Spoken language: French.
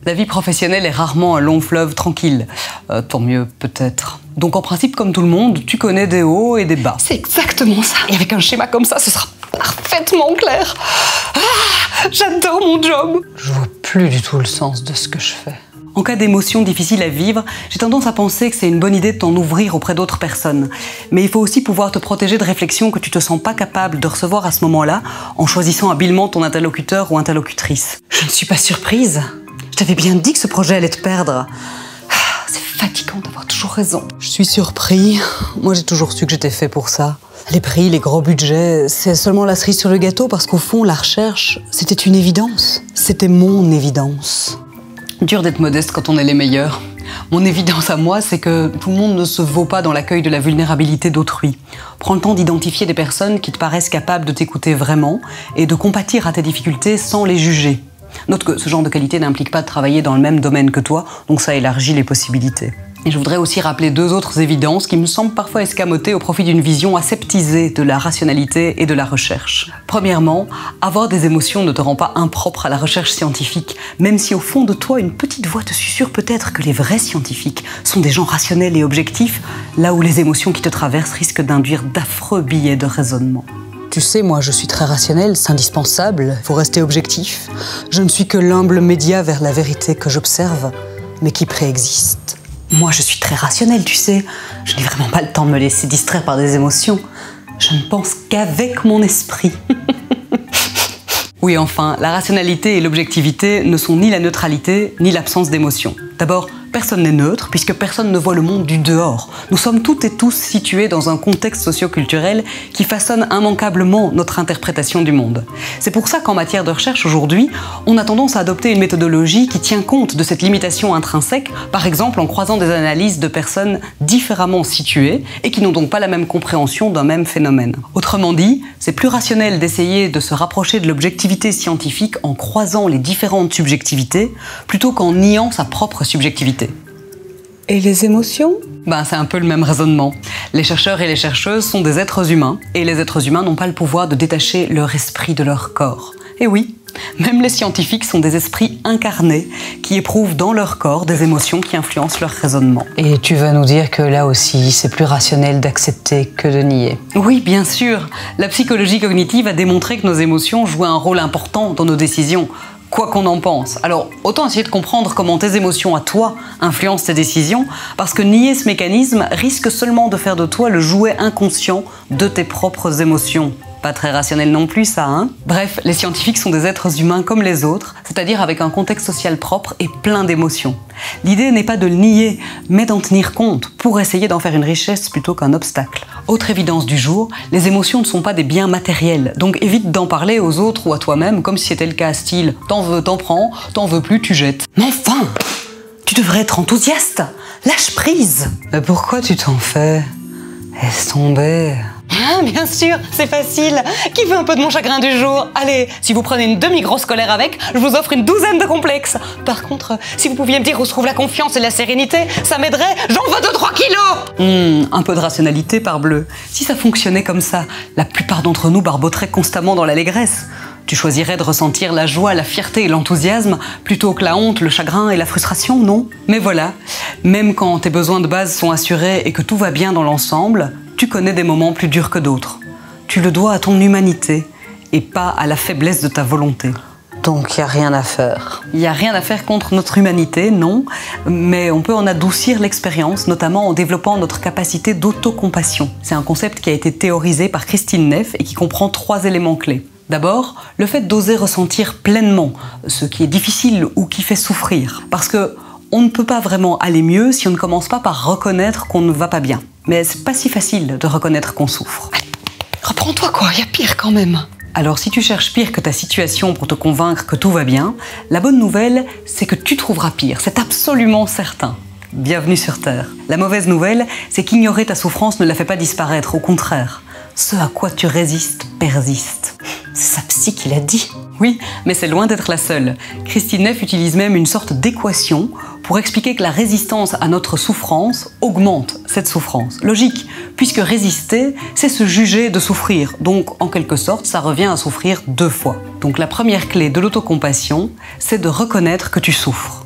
La vie professionnelle est rarement un long fleuve tranquille. Tant mieux, peut-être. Donc en principe, comme tout le monde, tu connais des hauts et des bas. C'est exactement ça. Et avec un schéma comme ça, ce sera parfaitement clair. Ah, j'adore mon job. Je vois plus du tout le sens de ce que je fais. En cas d'émotions difficiles à vivre, j'ai tendance à penser que c'est une bonne idée de t'en ouvrir auprès d'autres personnes. Mais il faut aussi pouvoir te protéger de réflexions que tu te sens pas capable de recevoir à ce moment-là, en choisissant habilement ton interlocuteur ou interlocutrice. Je ne suis pas surprise. Je t'avais bien dit que ce projet allait te perdre. C'est fatigant d'avoir toujours raison. Je suis surpris. Moi, j'ai toujours su que j'étais fait pour ça. Les prix, les gros budgets, c'est seulement la cerise sur le gâteau parce qu'au fond, la recherche, c'était une évidence. C'était mon évidence. Dur d'être modeste quand on est les meilleurs. Mon évidence à moi, c'est que tout le monde ne se vaut pas dans l'accueil de la vulnérabilité d'autrui. Prends le temps d'identifier des personnes qui te paraissent capables de t'écouter vraiment et de compatir à tes difficultés sans les juger. Note que ce genre de qualité n'implique pas de travailler dans le même domaine que toi, donc ça élargit les possibilités. Et je voudrais aussi rappeler deux autres évidences qui me semblent parfois escamotées au profit d'une vision aseptisée de la rationalité et de la recherche. Premièrement, avoir des émotions ne te rend pas impropre à la recherche scientifique, même si au fond de toi, une petite voix te susurre peut-être que les vrais scientifiques sont des gens rationnels et objectifs, là où les émotions qui te traversent risquent d'induire d'affreux billets de raisonnement. Tu sais, moi, je suis très rationnelle, c'est indispensable, faut rester objectif. Je ne suis que l'humble média vers la vérité que j'observe, mais qui préexiste. Moi, je suis très rationnelle, tu sais. Je n'ai vraiment pas le temps de me laisser distraire par des émotions. Je ne pense qu'avec mon esprit. Oui, enfin, la rationalité et l'objectivité ne sont ni la neutralité, ni l'absence d'émotion. D'abord, personne n'est neutre, puisque personne ne voit le monde du dehors. Nous sommes toutes et tous situés dans un contexte socio-culturel qui façonne immanquablement notre interprétation du monde. C'est pour ça qu'en matière de recherche aujourd'hui, on a tendance à adopter une méthodologie qui tient compte de cette limitation intrinsèque, par exemple en croisant des analyses de personnes différemment situées et qui n'ont donc pas la même compréhension d'un même phénomène. Autrement dit, c'est plus rationnel d'essayer de se rapprocher de l'objectivité scientifique en croisant les différentes subjectivités plutôt qu'en niant sa propre subjectivité. Et les émotions ? C'est un peu le même raisonnement. Les chercheurs et les chercheuses sont des êtres humains, et les êtres humains n'ont pas le pouvoir de détacher leur esprit de leur corps. Et oui, même les scientifiques sont des esprits incarnés qui éprouvent dans leur corps des émotions qui influencent leur raisonnement. Et tu vas nous dire que là aussi, c'est plus rationnel d'accepter que de nier. Oui, bien sûr. La psychologie cognitive a démontré que nos émotions jouent un rôle important dans nos décisions, quoi qu'on en pense. Alors, autant essayer de comprendre comment tes émotions à toi influencent tes décisions, parce que nier ce mécanisme risque seulement de faire de toi le jouet inconscient de tes propres émotions. Pas très rationnel non plus, ça, hein ? Bref, les scientifiques sont des êtres humains comme les autres, c'est-à-dire avec un contexte social propre et plein d'émotions. L'idée n'est pas de le nier, mais d'en tenir compte, pour essayer d'en faire une richesse plutôt qu'un obstacle. Autre évidence du jour, les émotions ne sont pas des biens matériels, donc évite d'en parler aux autres ou à toi-même comme si c'était le cas style « t'en veux, t'en prends, t'en veux plus, tu jettes ». Mais enfin, tu devrais être enthousiaste, lâche prise. Mais pourquoi tu t'en fais ? Laisse tomber. Bien sûr, c'est facile. Qui veut un peu de mon chagrin du jour? Allez, si vous prenez une demi-grosse colère avec, je vous offre une douzaine de complexes. Par contre, si vous pouviez me dire où se trouve la confiance et la sérénité, ça m'aiderait. J'en veux 2-3 kilos. Un peu de rationalité, parbleu. Si ça fonctionnait comme ça, la plupart d'entre nous barboteraient constamment dans l'allégresse. Tu choisirais de ressentir la joie, la fierté et l'enthousiasme plutôt que la honte, le chagrin et la frustration, non? Mais voilà, même quand tes besoins de base sont assurés et que tout va bien dans l'ensemble, tu connais des moments plus durs que d'autres. Tu le dois à ton humanité et pas à la faiblesse de ta volonté. Donc il n'y a rien à faire. Il n'y a rien à faire contre notre humanité, non, mais on peut en adoucir l'expérience, notamment en développant notre capacité d'autocompassion. C'est un concept qui a été théorisé par Christine Neff et qui comprend 3 éléments clés. D'abord, le fait d'oser ressentir pleinement ce qui est difficile ou qui fait souffrir. Parce que on ne peut pas vraiment aller mieux si on ne commence pas par reconnaître qu'on ne va pas bien. Mais c'est pas si facile de reconnaître qu'on souffre. Allez, reprends-toi quoi, il y a pire quand même. Alors si tu cherches pire que ta situation pour te convaincre que tout va bien, la bonne nouvelle, c'est que tu trouveras pire, c'est absolument certain. Bienvenue sur Terre. La mauvaise nouvelle, c'est qu'ignorer ta souffrance ne la fait pas disparaître, au contraire. Ce à quoi tu résistes persiste. C'est sa psy qui l'a dit. Oui, mais c'est loin d'être la seule. Christine Neff utilise même une sorte d'équation pour expliquer que la résistance à notre souffrance augmente cette souffrance. Logique, puisque résister, c'est se juger de souffrir. Donc, en quelque sorte, ça revient à souffrir 2 fois. Donc la première clé de l'autocompassion, c'est de reconnaître que tu souffres.